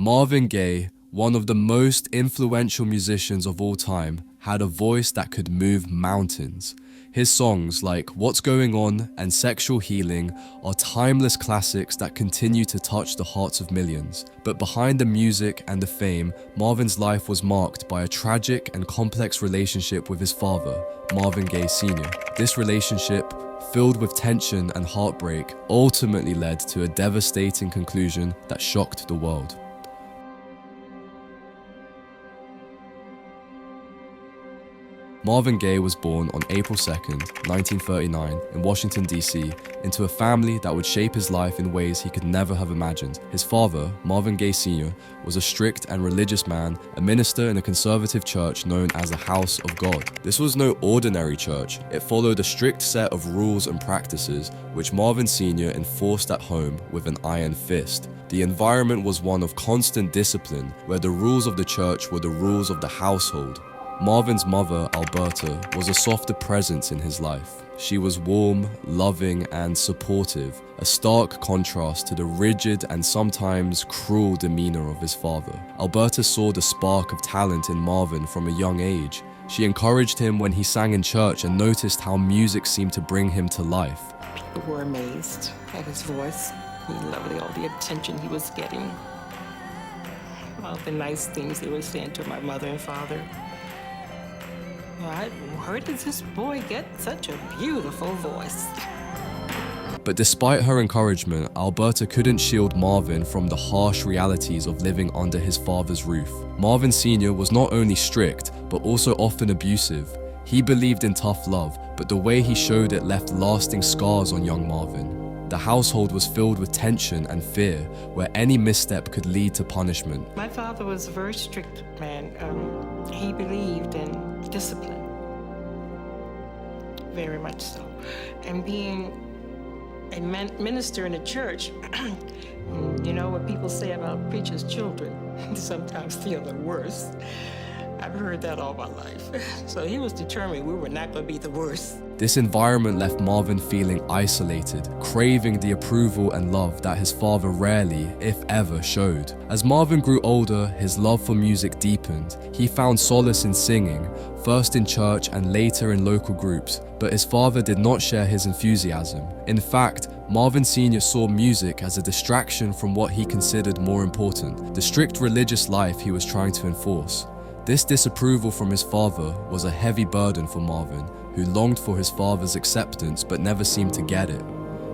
Marvin Gaye, one of the most influential musicians of all time, had a voice that could move mountains. His songs like What's Going On and Sexual Healing are timeless classics that continue to touch the hearts of millions. But behind the music and the fame, Marvin's life was marked by a tragic and complex relationship with his father, Marvin Gay Sr. This relationship, filled with tension and heartbreak, ultimately led to a devastating conclusion that shocked the world. Marvin Gaye was born on April 2nd, 1939, in Washington, D.C., into a family that would shape his life in ways he could never have imagined. His father, Marvin Gay Sr., was a strict and religious man, a minister in a conservative church known as the House of God. This was no ordinary church. It followed a strict set of rules and practices, which Marvin Sr. enforced at home with an iron fist. The environment was one of constant discipline, where the rules of the church were the rules of the household. Marvin's mother, Alberta, was a softer presence in his life. She was warm, loving, and supportive, a stark contrast to the rigid and sometimes cruel demeanor of his father. Alberta saw the spark of talent in Marvin from a young age. She encouraged him when he sang in church and noticed how music seemed to bring him to life. People were amazed at his voice. He loved all the attention he was getting. All the nice things they were saying to my mother and father. Where did this boy get such a beautiful voice? But despite her encouragement, Alberta couldn't shield Marvin from the harsh realities of living under his father's roof. Marvin Sr. was not only strict, but also often abusive. He believed in tough love, but the way he showed it left lasting scars on young Marvin. The household was filled with tension and fear, where any misstep could lead to punishment. My father was a very strict man. He believed in discipline, very much so. And being a minister in a church, you know what people say about preachers' children, sometimes feel the worst. I've heard that all my life. So he was determined we were not going to be the worst. This environment left Marvin feeling isolated, craving the approval and love that his father rarely, if ever, showed. As Marvin grew older, his love for music deepened. He found solace in singing, first in church and later in local groups, but his father did not share his enthusiasm. In fact, Marvin Sr. saw music as a distraction from what he considered more important, the strict religious life he was trying to enforce. This disapproval from his father was a heavy burden for Marvin, who longed for his father's acceptance but never seemed to get it.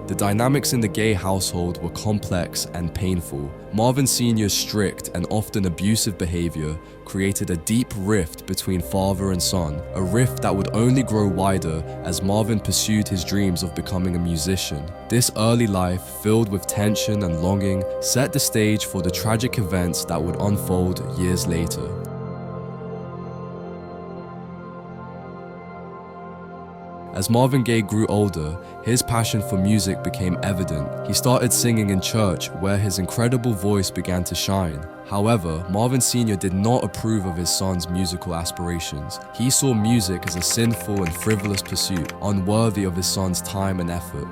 The dynamics in the Gay household were complex and painful. Marvin Sr.'s strict and often abusive behavior created a deep rift between father and son, a rift that would only grow wider as Marvin pursued his dreams of becoming a musician. This early life, filled with tension and longing, set the stage for the tragic events that would unfold years later. As Marvin Gaye grew older, his passion for music became evident. He started singing in church, where his incredible voice began to shine. However, Marvin Sr. did not approve of his son's musical aspirations. He saw music as a sinful and frivolous pursuit, unworthy of his son's time and effort.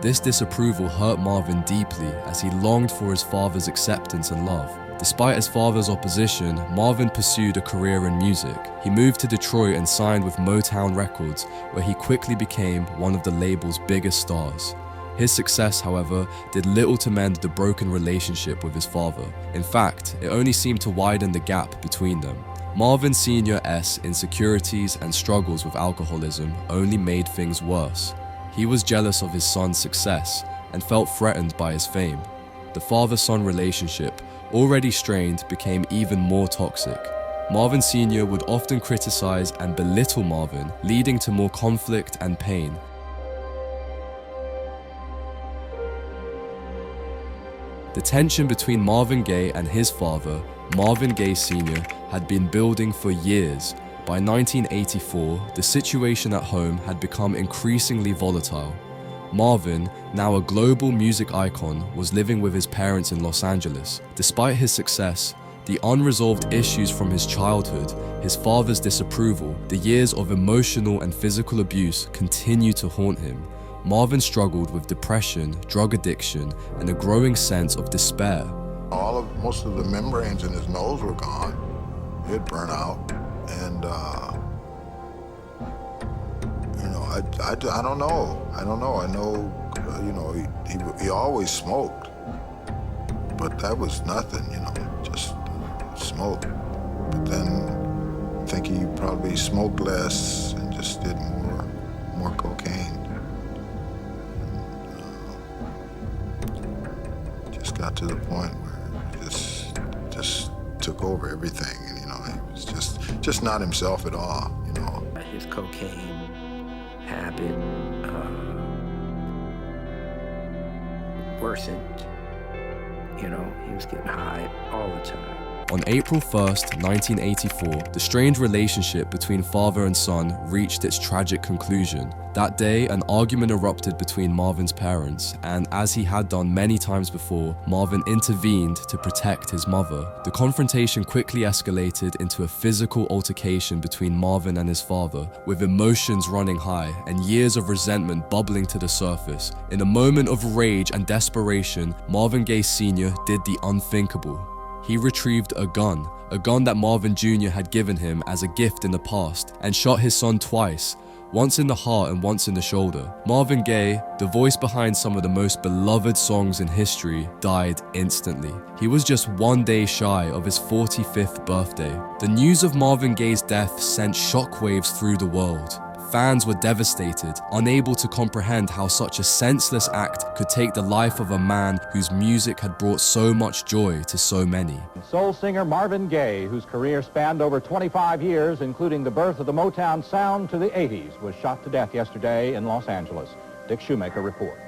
This disapproval hurt Marvin deeply as he longed for his father's acceptance and love. Despite his father's opposition, Marvin pursued a career in music. He moved to Detroit and signed with Motown Records, where he quickly became one of the label's biggest stars. His success, however, did little to mend the broken relationship with his father. In fact, it only seemed to widen the gap between them. Marvin Sr.'s insecurities and struggles with alcoholism only made things worse. He was jealous of his son's success and felt threatened by his fame. The father-son relationship, already strained, became even more toxic. Marvin Sr. would often criticize and belittle Marvin, leading to more conflict and pain. The tension between Marvin Gaye and his father, Marvin Gay Sr., had been building for years. By 1984, the situation at home had become increasingly volatile. Marvin, now a global music icon, was living with his parents in Los Angeles. Despite his success, the unresolved issues from his childhood, his father's disapproval, the years of emotional and physical abuse continued to haunt him. Marvin struggled with depression, drug addiction, and a growing sense of despair. Most of the membranes in his nose were gone. It had burned out, and I don't know. I know, he always smoked, but that was nothing, just smoke. But then I think he probably smoked less and just did more cocaine. Just got to the point where he just took over everything, and he was just not himself at all. His cocaine habit worsened. He was getting high all the time. On April 1st, 1984, the strained relationship between father and son reached its tragic conclusion. That day, an argument erupted between Marvin's parents, and as he had done many times before, Marvin intervened to protect his mother. The confrontation quickly escalated into a physical altercation between Marvin and his father, with emotions running high and years of resentment bubbling to the surface. In a moment of rage and desperation, Marvin Gaye Sr. did the unthinkable. He retrieved a gun that Marvin Jr. had given him as a gift in the past, and shot his son twice, once in the heart and once in the shoulder. Marvin Gaye, the voice behind some of the most beloved songs in history, died instantly. He was just 1 day shy of his 45th birthday. The news of Marvin Gaye's death sent shockwaves through the world. Fans were devastated, unable to comprehend how such a senseless act could take the life of a man whose music had brought so much joy to so many. Soul singer Marvin Gaye, whose career spanned over 25 years, including the birth of the Motown sound to the 80s, was shot to death yesterday in Los Angeles. Dick Shoemaker reports.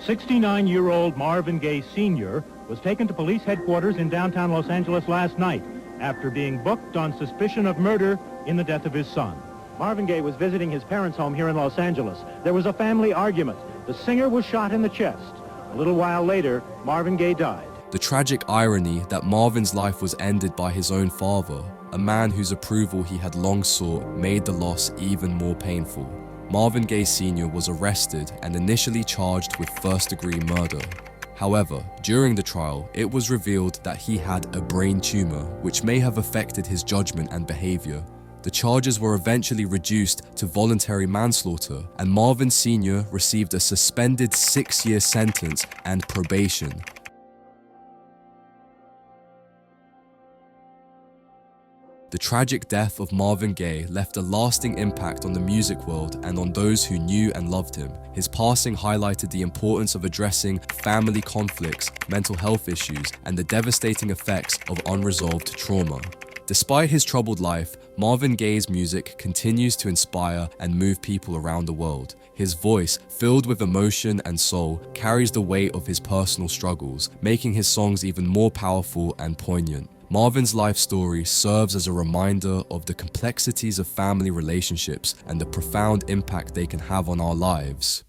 69-year-old Marvin Gay Sr. was taken to police headquarters in downtown Los Angeles last night after being booked on suspicion of murder in the death of his son. Marvin Gaye was visiting his parents' home here in Los Angeles. There was a family argument. The singer was shot in the chest. A little while later, Marvin Gaye died. The tragic irony that Marvin's life was ended by his own father, a man whose approval he had long sought, made the loss even more painful. Marvin Gaye Sr. was arrested and initially charged with first-degree murder. However, during the trial, it was revealed that he had a brain tumor, which may have affected his judgment and behavior. The charges were eventually reduced to voluntary manslaughter, and Marvin Sr. received a suspended 6-year sentence and probation. The tragic death of Marvin Gaye left a lasting impact on the music world and on those who knew and loved him. His passing highlighted the importance of addressing family conflicts, mental health issues, and the devastating effects of unresolved trauma. Despite his troubled life, Marvin Gaye's music continues to inspire and move people around the world. His voice, filled with emotion and soul, carries the weight of his personal struggles, making his songs even more powerful and poignant. Marvin's life story serves as a reminder of the complexities of family relationships and the profound impact they can have on our lives.